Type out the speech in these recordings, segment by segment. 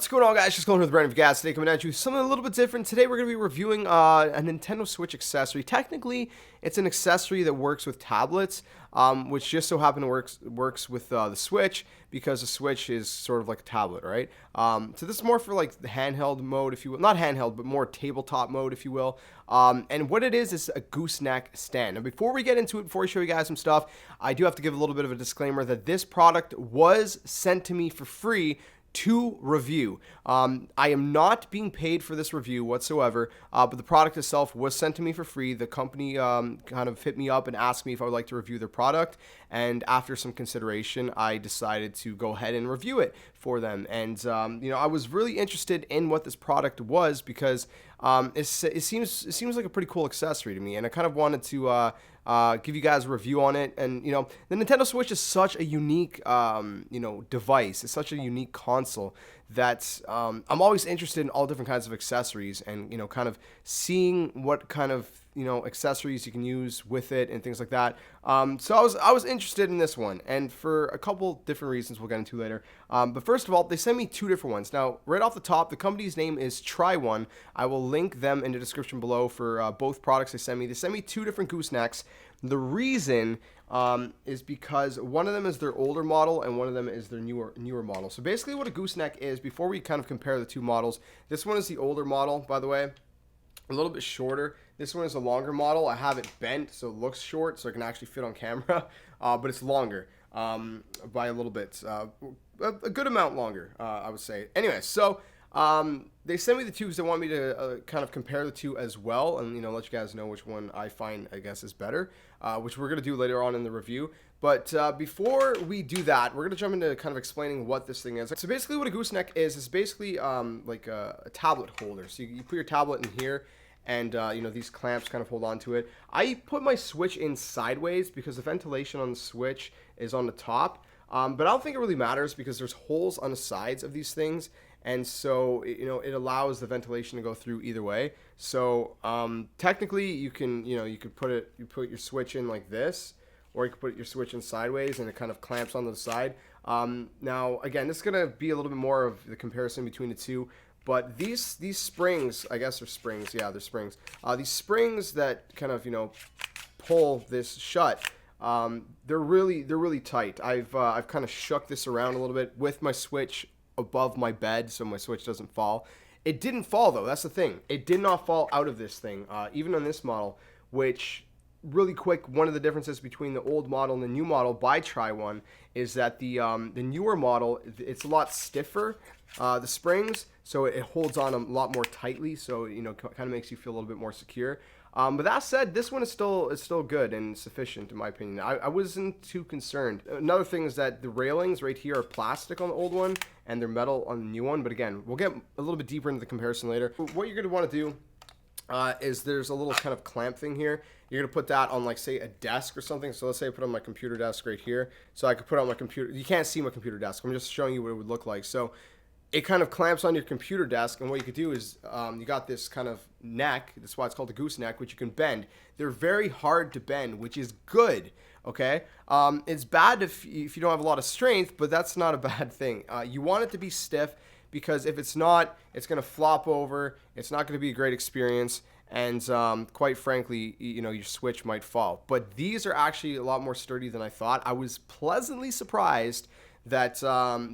What's going on, guys? JSkeleton with Brandon of Gas. Today coming at you with something a little bit different. Today we're going to be reviewing a Nintendo Switch accessory. Technically, it's an accessory that works with tablets, which just so happen to works with the Switch, because the Switch is sort of like a tablet, right? So this is more for like the handheld mode, if you will. Not handheld, but more tabletop mode, if you will. And what it is a gooseneck stand. Now, before we get into it, before I show you guys some stuff, I do have to give a little bit of a disclaimer that this product was sent to me for free to review. I am not being paid for this review whatsoever, but the product itself was sent to me for free. The company kind of hit me up and asked me if I would like to review their product, and after some consideration, I decided to go ahead and review it for them. And I was really interested in what this product was because it seems like a pretty cool accessory to me, and I kind of wanted to give you guys a review on it. And the Nintendo Switch is such a unique device. It's such a unique console that I'm always interested in all different kinds of accessories, and kind of seeing what kind of accessories you can use with it and things like that. So I was interested in this one, and for a couple different reasons we'll get into later. But first of all, they sent me two different ones. Now, right off the top, the company's name is Tryone. I will link them in the description below for both products they sent me. They sent me two different Goosenecks. The reason is because one of them is their older model and one of them is their newer model. So basically what a gooseneck is, before we kind of compare the two models, this one is the older model, by the way, a little bit shorter. This one is a longer model. I have it bent so it looks short so it can actually fit on camera, but it's longer by a little bit, a good amount longer, I would say. Anyway, so they sent me the two because they want me to kind of compare the two as well, and let you guys know which one I find, I guess, is better, which we're going to do later on in the review. But before we do that, we're going to jump into kind of explaining what this thing is. So basically what a gooseneck is basically like a tablet holder. So you put your tablet in here, and these clamps kind of hold on to it. I put my Switch in sideways because the ventilation on the Switch is on the top, but I don't think it really matters because there's holes on the sides of these things, and so it allows the ventilation to go through either way. So technically you can put your Switch in like this, or you can put your Switch in sideways and it kind of clamps onto the side. Now again, this is gonna be a little bit more of the comparison between the two. But these springs, I guess they're springs. Yeah, they're springs. These springs that kind of pull this shut, they're really tight. I've kind of shook this around a little bit with my Switch above my bed so my Switch doesn't fall. It didn't fall though. That's the thing. It did not fall out of this thing, even on this model. Which, really quick, one of the differences between the old model and the new model by Tryone is that the newer model, it's a lot stiffer, the springs, so it holds on a lot more tightly, so kind of makes you feel a little bit more secure. But that said, this one is still good and sufficient in my opinion. I wasn't too concerned. Another thing is that the railings right here are plastic on the old one and they're metal on the new one. But again, we'll get a little bit deeper into the comparison later. What you're going to want to do is there's a little kind of clamp thing here. You're going to put that on, like, say, a desk or something. So let's say I put it on my computer desk right here. So I could put it on my computer. You can't see my computer desk. I'm just showing you what it would look like. So it kind of clamps on your computer desk, and what you could do is you got this kind of neck. That's why it's called a gooseneck, which you can bend. They're very hard to bend, which is good. Okay, it's bad if you don't have a lot of strength, but that's not a bad thing. You want it to be stiff, because if it's not, it's going to flop over. It's not going to be a great experience, and quite frankly, your Switch might fall. But these are actually a lot more sturdy than I thought. I was pleasantly surprised that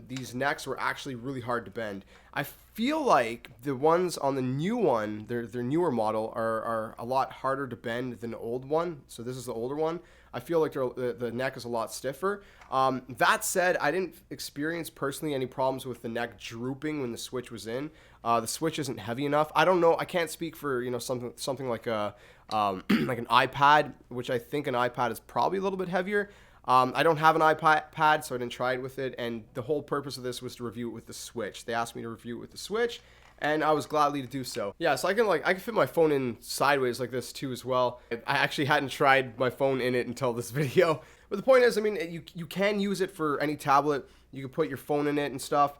these necks were actually really hard to bend. I feel like the ones on the new one, their newer model, are a lot harder to bend than the old one. So this is the older one. I feel like the neck is a lot stiffer. That said, I didn't experience personally any problems with the neck drooping when the Switch was in. The Switch isn't heavy enough. I don't know. I can't speak for something like a like an iPad, which I think an iPad is probably a little bit heavier. I don't have an iPad, so I didn't try it with it, and the whole purpose of this was to review it with the Switch. They asked me to review it with the Switch, and I was gladly to do so. Yeah, so I can fit my phone in sideways like this too as well. I actually hadn't tried my phone in it until this video. But the point is, I mean, you can use it for any tablet. You can put your phone in it and stuff.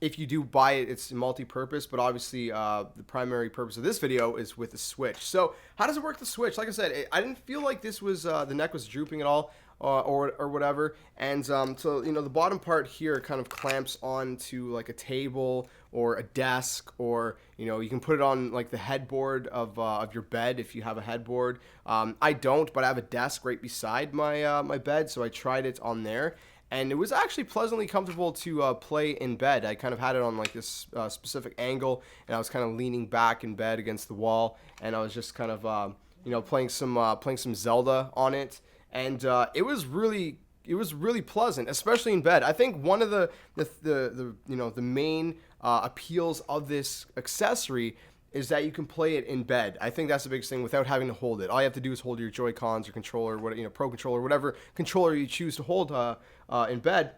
if you do buy it, it's multi-purpose, but obviously the primary purpose of this video is with the switch. So how does it work, the switch? Like I said, I didn't feel like this was the neck was drooping at all, or whatever. And so the bottom part here kind of clamps onto like a table or a desk, or you can put it on like the headboard of your bed if you have a headboard. I don't, but I have a desk right beside my my bed, so I tried it on there. And it was actually pleasantly comfortable to play in bed. I kind of had it on like this specific angle, and I was kind of leaning back in bed against the wall, and I was just kind of playing some Zelda on it, and it was really pleasant, especially in bed. I think one of the main appeals of this accessory is that you can play it in bed. I think that's the biggest thing, without having to hold it. All you have to do is hold your Joy-Cons or controller, Pro Controller, whatever controller you choose to hold in bed.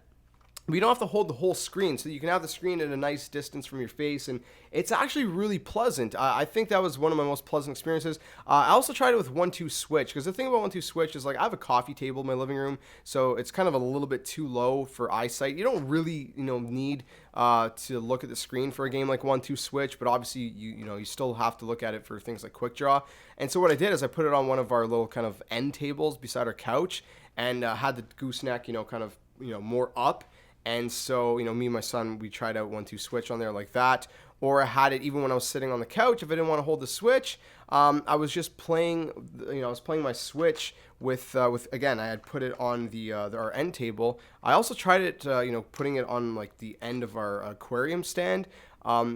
But you don't have to hold the whole screen, so you can have the screen at a nice distance from your face, and it's actually really pleasant. I think that was one of my most pleasant experiences. I also tried it with 1-2 switch, because the thing about 1-2 switch is, like, I have a coffee table in my living room, so it's kind of a little bit too low for eyesight. You don't really, need to look at the screen for a game like 1-2 switch, but obviously you still have to look at it for things like quick draw. And so what I did is I put it on one of our little kind of end tables beside our couch, and had the gooseneck, kind of, more up. And so, me and my son, we tried out 1-2 switch on there like that. Or I had it even when I was sitting on the couch. If I didn't want to hold the switch, I was just playing, I was playing my switch with again, I had put it on our end table. I also tried it, putting it on like the end of our aquarium stand,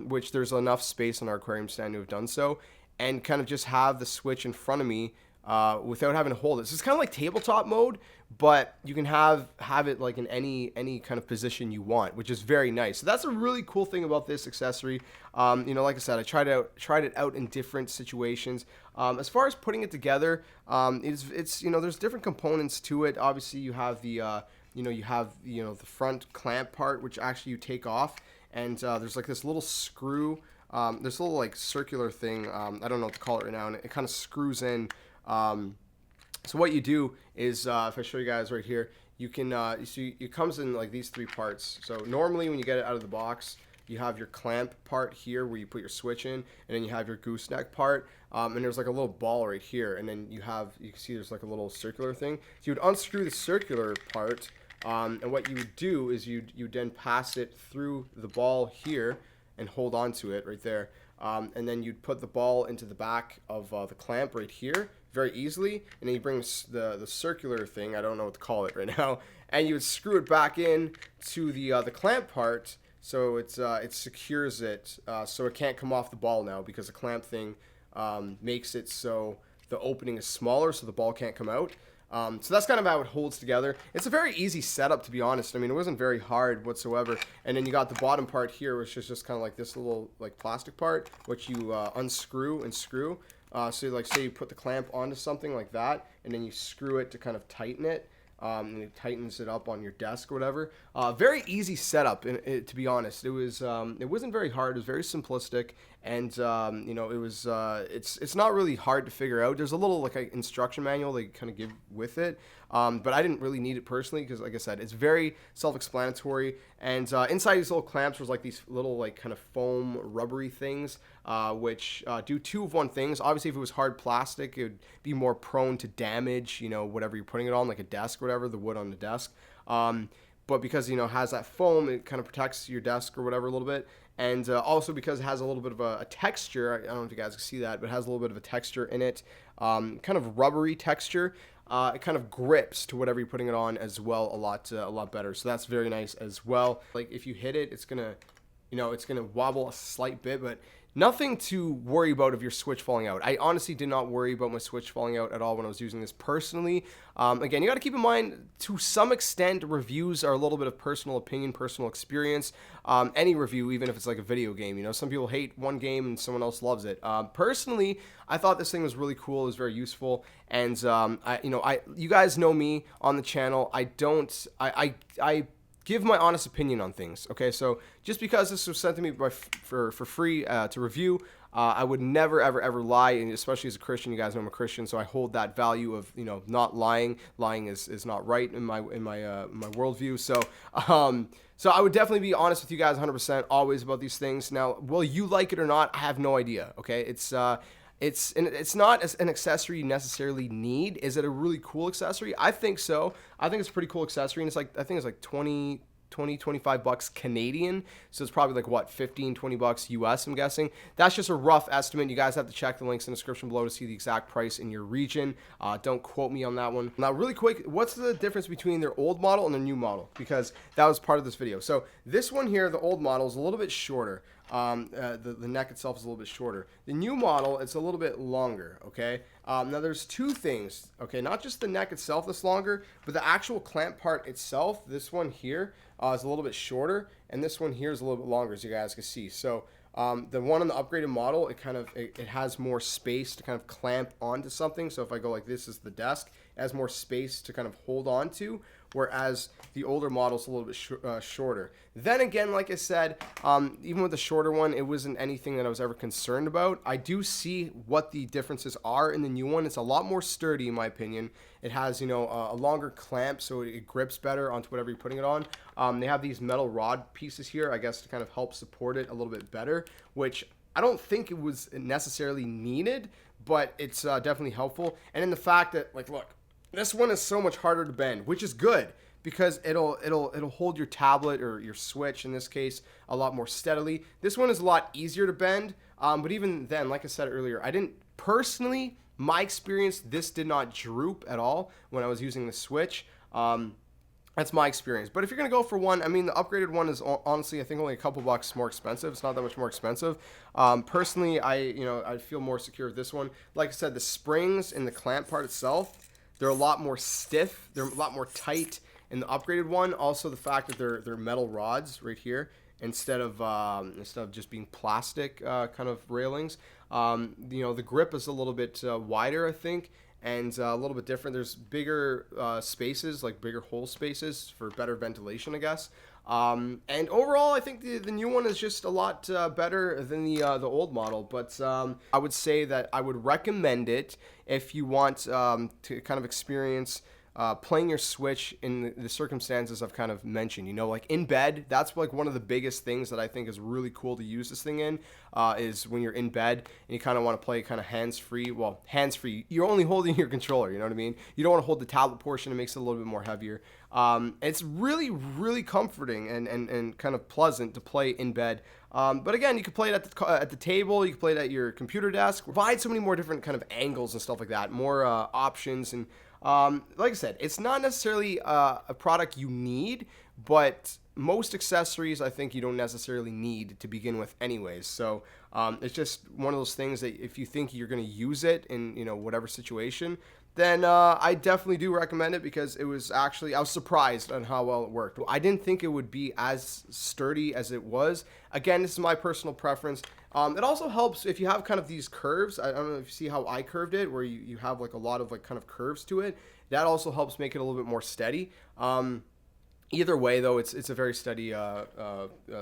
which there's enough space on our aquarium stand to have done so, and kind of just have the switch in front of me, without having to hold it. So it's kind of like tabletop mode, but you can have it like in any kind of position you want, which is very nice. So that's a really cool thing about this accessory. Like I said, I tried it out in different situations. As far as putting it together, it's there's different components to it. Obviously, you have the the front clamp part, which actually you take off, and there's like this little screw, this little like circular thing. I don't know what to call it right now, and it kind of screws in. So what you do is, if I show you guys right here, you can, see it comes in like these 3 parts. So normally when you get it out of the box, you have your clamp part here where you put your switch in, and then you have your gooseneck part, and there's like a little ball right here, and then you can see there's like a little circular thing. So you would unscrew the circular part, and what you would do is you then pass it through the ball here and hold on to it right there. And then you'd put the ball into the back of the clamp right here very easily, and then you bring the circular thing, I don't know what to call it right now, and you would screw it back in to the clamp part, so it secures it, so it can't come off the ball now, because the clamp thing makes it so the opening is smaller, so the ball can't come out. So that's kind of how it holds together. It's a very easy setup, to be honest. I mean, it wasn't very hard whatsoever. And then you got the bottom part here, which is just kind of like this little like plastic part, which you unscrew and screw. So like, say you put the clamp onto something like that, and then you screw it to kind of tighten it. And it tightens it up on your desk or whatever. Very easy setup, to be honest. It wasn't very hard. It was very simplistic, and it was it's not really hard to figure out. There's a little like an instruction manual they kind of give with it, but I didn't really need it personally, because like I said, it's very self-explanatory. And inside these little clamps was like these little like kind of foam rubbery things, which do 2 of 1 things. Obviously, if it was hard plastic, it would be more prone to damage, whatever you're putting it on, like a desk or whatever, the wood on the desk. But because, it has that foam, it kind of protects your desk or whatever a little bit. And also because it has a little bit of a texture, I don't know if you guys can see that, but it has a little bit of a texture in it, kind of rubbery texture. It kind of grips to whatever you're putting it on as well a lot better. So that's very nice as well. Like if you hit it, it's gonna wobble a slight bit, but nothing to worry about of your Switch falling out. I honestly did not worry about my Switch falling out at all when I was using this personally. Again, you got to keep in mind, to some extent, reviews are a little bit of personal opinion, personal experience. Any review, even if it's like a video game, some people hate one game and someone else loves it. Personally, I thought this thing was really cool. It was very useful, and you guys know me on the channel. I give my honest opinion on things. Okay, so just because this was sent to me for free to review, I would never ever lie, and especially as a Christian. You guys know I'm a Christian, so I hold that value of, you know, not lying. Lying is not right in my worldview. So so I would definitely be honest with you guys 100% always about these things. Now, will you like it or not? I have no idea. Okay, it's not an accessory you necessarily need. Is it a really cool accessory? I think so. I think it's a pretty cool accessory, and I think it's like 25 bucks Canadian. So it's probably like what, 15, 20 bucks US, I'm guessing. That's just a rough estimate. You guys have to check the links in the description below to see the exact price in your region. Don't quote me on that one. Now, really quick, what's the difference between their old model and their new model? Because that was part of this video. So this one here, the old model, is a little bit shorter. The neck itself is a little bit shorter. The new model, it's a little bit longer, okay? Now there's two things, okay? Not just the neck itself that's longer, but the actual clamp part itself. This one here is a little bit shorter, and this one here is a little bit longer, as you guys can see. So the one on the upgraded model, it has more space to kind of clamp onto something. So if I go like this is the desk, it has more space to kind of hold on to, whereas the older model is a little bit shorter. Then again, like I said, even with the shorter one, it wasn't anything that I was ever concerned about. I do see what the differences are in the new one. It's a lot more sturdy, in my opinion. It has, you know, a longer clamp, so it grips better onto whatever you're putting it on. They have these metal rod pieces here, I guess, to kind of help support it a little bit better, which I don't think it was necessarily needed, but it's definitely helpful. And in the fact that, like, look, this one is so much harder to bend, which is good because it'll hold your tablet or your Switch in this case a lot more steadily. This one is a lot easier to bend, but even then, like I said earlier, I didn't personally, my experience, this did not droop at all when I was using the Switch. That's my experience. But if you're gonna go for one, I mean, the upgraded one is honestly, I think, only a couple bucks more expensive. It's not that much more expensive. Personally, I feel more secure with this one. Like I said, the springs and the clamp part itself, they're a lot more stiff. They're a lot more tight in the upgraded one. Also, the fact that they're metal rods right here instead of just being plastic kind of railings. You know, the grip is a little bit wider, I think, and a little bit different. There's bigger spaces, like bigger hole spaces for better ventilation, I guess. And overall, I think the new one is just a lot better than the old model. But I would say that I would recommend it if you want to kind of experience playing your Switch in the circumstances I've kind of mentioned. You know, like in bed, that's like one of the biggest things that I think is really cool to use this thing in, is when you're in bed and you kind of want to play kind of hands-free. Well, hands-free, you're only holding your controller, you know what I mean? You don't want to hold the tablet portion. It makes it a little bit more heavier. It's really comforting and kind of pleasant to play in bed. But again, you can play it at the table, you can play it at your computer desk. Provide so many more different kind of angles and stuff like that, more options. And like I said, it's not necessarily a product you need, but most accessories I think you don't necessarily need to begin with anyways. So it's just one of those things that if you think you're going to use it in, you know, whatever situation, then I definitely do recommend it, because it was actually, I was surprised on how well it worked. I didn't think it would be as sturdy as it was. Again, this is my personal preference. It also helps if you have kind of these curves. I don't know if you see how I curved it, where you have like a lot of like kind of curves to it. That also helps make it a little bit more steady. Either way, though, it's a very steady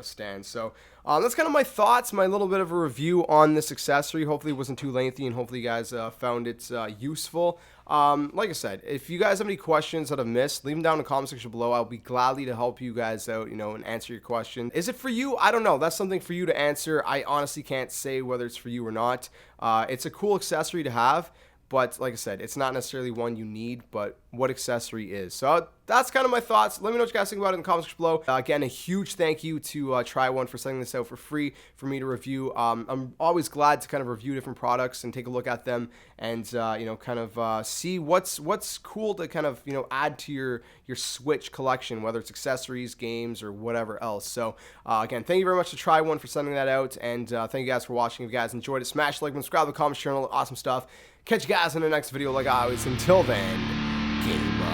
stand. So that's kind of my thoughts, my little bit of a review on this accessory. Hopefully it wasn't too lengthy, and hopefully you guys found it useful. Like I said, if you guys have any questions that I've missed, leave them down in the comment section below. I'll be gladly to help you guys out, you know, and answer your question. Is it for you? I don't know. That's something for you to answer. I honestly can't say whether it's for you or not. It's a cool accessory to have. But like I said, it's not necessarily one you need, but what accessory is. So that's kind of my thoughts. Let me know what you guys think about it in the comments below. Again, a huge thank you to Tryone for sending this out for free for me to review. I'm always glad to kind of review different products and take a look at them, and you know, kind of see what's cool to kind of, you know, add to your Switch collection, whether it's accessories, games, or whatever else. So again, thank you very much to Tryone for sending that out, and thank you guys for watching. If you guys enjoyed it, smash the like button, subscribe to the comments channel. Awesome stuff. Catch you guys in the next video, like always. Until then, game on.